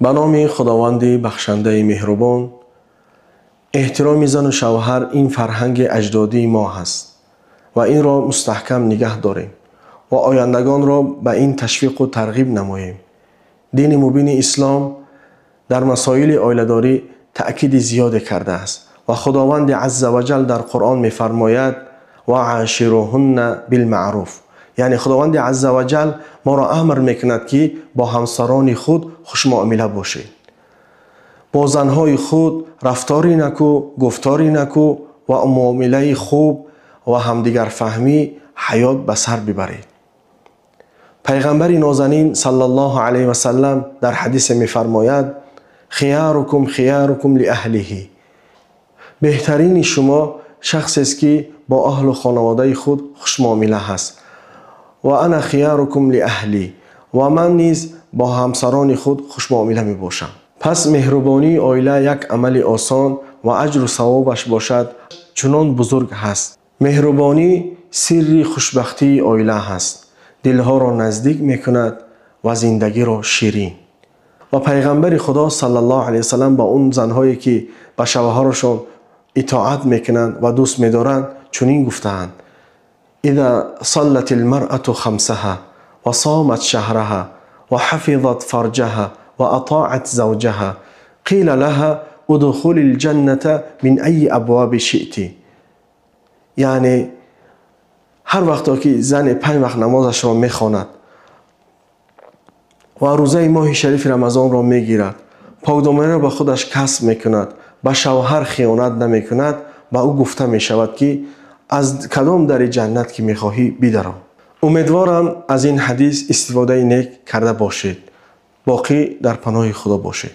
به نام خداوند بخشنده مهربان. احترام زن و شوهر این فرهنگ اجدادی ما هست و این را مستحکم نگه داریم و آیندگان را به این تشویق و ترغیب نماییم. دین مبین اسلام در مسائل عائله‌داری تأکید زیاد کرده است و خداوند عز و جل در قرآن می‌فرماید و عاشرهن بالمعروف، یعنی خداوند عز و جل ما را امر میکند که با همسران خود خوش معامله باشید. با زنهای خود رفتاری نکو، گفتاری نکو و معامله خوب و همدیگر فهمی حیات به سر ببرید. پیغمبر نازنین صلی الله علیه و سلم در حدیث می‌فرماید خیارکم خیارکم لاهله، بهترین شما شخصی است که با اهل و خانواده خود خوش معامله است و انا خیارکم لاهلی، و من نیز با همسران خود خوش معامله می باشم. پس مهربانی عائله یک عمل آسان و اجر و ثوابش باشد چنان بزرگ هست. مهربانی سر خوشبختی عائله هست، دلها را نزدیک می کند و زندگی را شیرین. و پیغمبر خدا صلی الله علیه و سلم با اون زنهایی که به شوهرشون اطاعت میکنند و دوست میدارند چنین گفتند: اذا صلت المرأة خمسها و صامت شهرها و حفظت فرجها و اطاعت زوجها قیل لها ادخل الجنة من ای ابواب شئت. یعنی هر وقت که زن 5 وقت نمازش را میخواند و روزه ماه شریف رمضان را میگیرد، پاکدامنی را به خودش کسب میکند، به شوهر خیانت نمی کند، به او گفته می شود که از کدام در جنت که میخواهی بدرو. امیدوارم از این حدیث استفاده نیک کرده باشید. باقی در پناه خدا باشید.